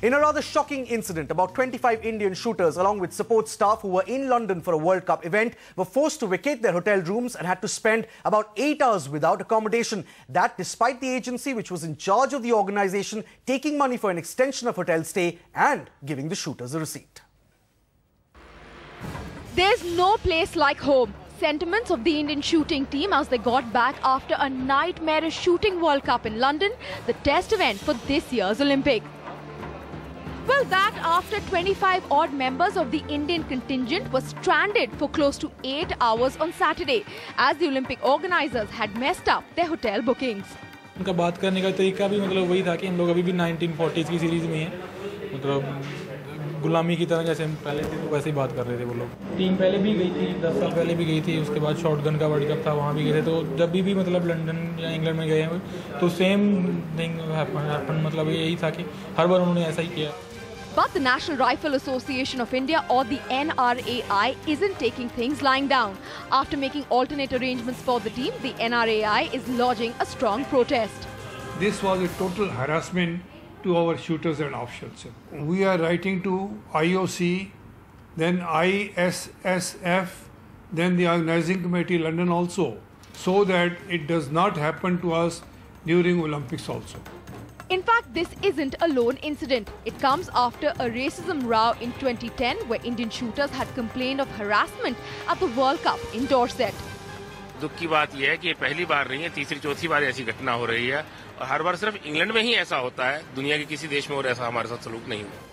In a rather shocking incident, about 25 Indian shooters along with support staff who were in London for a World Cup event were forced to vacate their hotel rooms and had to spend about 8 hours without accommodation. That despite the agency which was in charge of the organisation taking money for an extension of hotel stay and giving the shooters a receipt. There's no place like home. Sentiments of the Indian shooting team as they got back after a nightmarish shooting World Cup in London, the test event for this year's Olympic. Well, that after 25 odd members of the Indian contingent were stranded for close to 8 hours on Saturday as the Olympic organisers had messed up their hotel bookings. उनका बात करने का तरीका भी मतलब वही था कि हम लोग अभी भी 1940s की सीरीज में हैं, मतलब गुलामी की तरह जैसे हम पहले थे तो वैसे ही बात कर रहे थे वो लोग। टीम पहले भी गई थी, 10 साल पहले भी गई थी, उसके बाद शॉटगन का वर्ल्ड कप था वहाँ भी गए थे, तो जब भी मतलब लंदन या इंग्लैंड में गए हैं तो सेम थिंग हैपन, मतलब यही था कि हर बार उन्होंने ऐसा ही किया। But the National Rifle Association of India, or the NRAI, isn't taking things lying down. After making alternate arrangements for the team, the NRAI is lodging a strong protest. This was a total harassment to our shooters and officials. We are writing to IOC, then ISSF, then the Organizing Committee London also, so that it does not happen to us during Olympics also. In fact, this isn't a lone incident. It comes after a racism row in 2010 where Indian shooters had complained of harassment at the World Cup in Dorset. दुख की बात यह है कि ये पहली बार नहीं है, तीसरी चौथी बार ऐसी घटना हो रही है और हर बार सिर्फ इंग्लैंड में ही ऐसा होता है, दुनिया के किसी देश में और ऐसा हमारे साथ सलूक नहीं हुआ।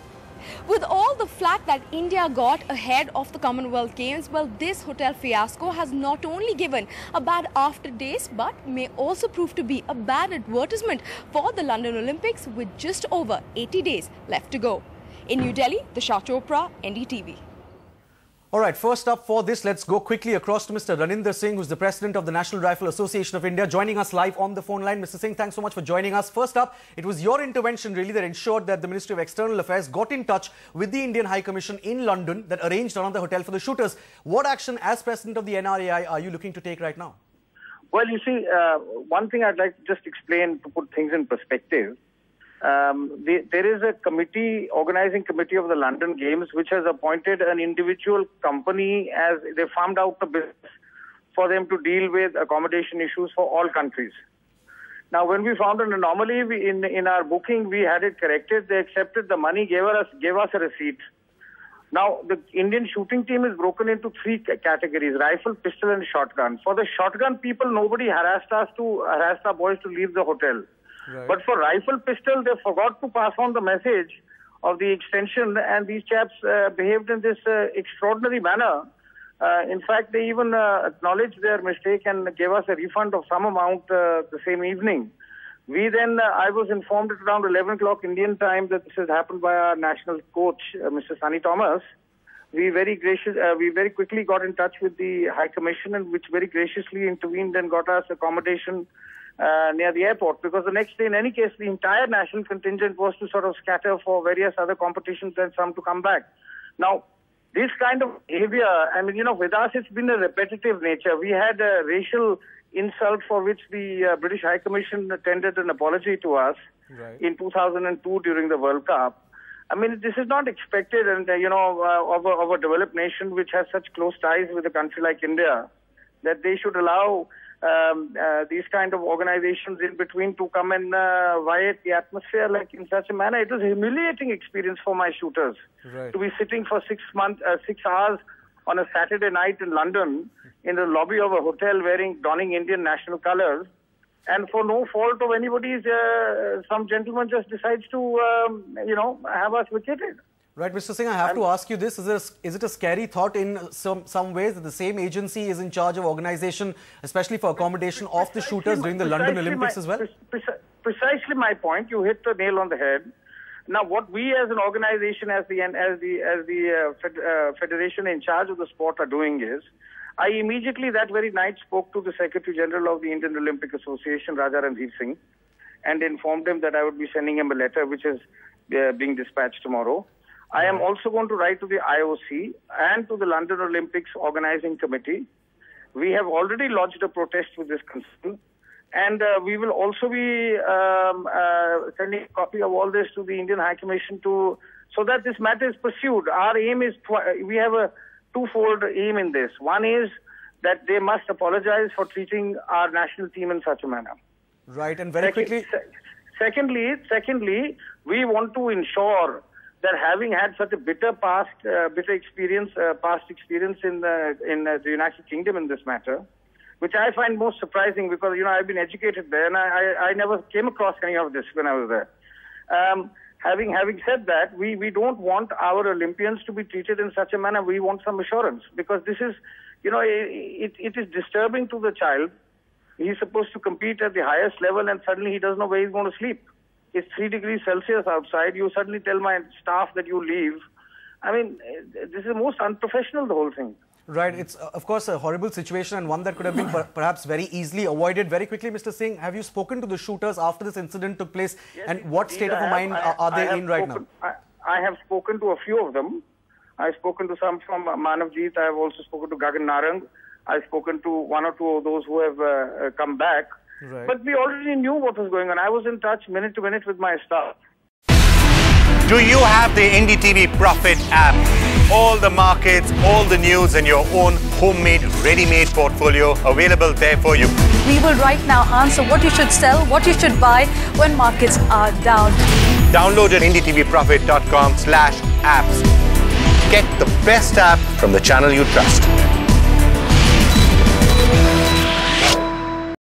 With all the flack that India got ahead of the Commonwealth Games, well, this hotel fiasco has not only given a bad aftertaste but may also prove to be a bad advertisement for the London Olympics with just over 80 days left to go. In New Delhi, Disha Chopra, NDTV. All right, first up for this, let's go quickly across to Mr. Raninder Singh, who's the President of the National Rifle Association of India, joining us live on the phone line. Mr. Singh, thanks so much for joining us. First up, it was your intervention really that ensured that the Ministry of External Affairs got in touch with the Indian High Commission in London that arranged another hotel for the shooters. What action as President of the NRAI are you looking to take right now? Well, you see, one thing I'd like to just explain to put things in perspective. There is a committee, organizing committee of the London Games, which has appointed an individual company as they farmed out the business for them to deal with accommodation issues for all countries. Now, when we found an anomaly in our booking, we had it corrected. They accepted the money, gave us a receipt. Now, the Indian shooting team is broken into three categories: rifle, pistol, and shotgun. For the shotgun people, nobody harassed our boys to leave the hotel. Right. But for rifle pistol, they forgot to pass on the message of the extension, and these chaps behaved in this extraordinary manner. In fact, they even acknowledged their mistake and gave us a refund of some amount the same evening. We then, I was informed at around 11 o'clock Indian time that this has happened by our national coach, Mr. Sunny Thomas. We very quickly got in touch with the High Commission, and which very graciously intervened and got us accommodation near the airport, because the next day, in any case, the entire national contingent was to sort of scatter for various other competitions and some to come back. Now, this kind of behavior, I mean, with us, it's been a repetitive nature. We had a racial insult for which the British High Commission tendered an apology to us in 2002 during the World Cup. I mean, this is not expected, and of a developed nation which has such close ties with a country like India, that they should allow these kind of organizations in between to come and violate the atmosphere like in such a manner. It was a humiliating experience for my shooters to be sitting for 6 hours on a Saturday night in London in the lobby of a hotel donning Indian national colors, and for no fault of anybody's, some gentleman just decides to have us vacated. Right, Mr. Singh, I have to ask you this. Is it a scary thought in some ways that the same agency is in charge of organization, especially for accommodation of the shooters during the London Olympics as well? Precisely my point. You hit the nail on the head. Now, what we as an organization, as the federation in charge of the sport are doing is, I immediately that very night spoke to the Secretary General of the Indian Olympic Association, Raja Ranveer Singh, and informed him that I would be sending him a letter which is being dispatched tomorrow. I am also going to write to the IOC and to the London Olympics Organizing Committee. We have already lodged a protest with this concern. And we will also be sending a copy of all this to the Indian High Commission so that this matter is pursued. Our aim is, we have a twofold aim in this. One is that they must apologize for treating our national team in such a manner. Right, and very quickly... Secondly, we want to ensure that having had such a bitter experience in the United Kingdom in this matter, which I find most surprising because, I've been educated there and I never came across any of this when I was there. Having said that, we don't want our Olympians to be treated in such a manner. We want some assurance because this is, it is disturbing to the child. He's supposed to compete at the highest level and suddenly he doesn't know where he's going to sleep. It's 3 degrees Celsius outside. You suddenly tell my staff that you leave. I mean, this is most unprofessional, the whole thing. Right. It's, of course, a horrible situation and one that could have been perhaps very easily avoided. Very quickly, Mr. Singh, have you spoken to the shooters after this incident took place? Yes, and what state of mind are they in right now? I have spoken to a few of them. I've spoken to some from Manavjeet. I have also spoken to Gagan Narang. I've spoken to 1 or 2 of those who have come back. Right. But we already knew what was going on. I was in touch minute to minute with my staff. Do you have the NDTV Profit app? All the markets, all the news and your own homemade, ready-made portfolio available there for you. We will right now answer what you should sell, what you should buy when markets are down. Download at ndtvprofit.com/apps. Get the best app from the channel you trust.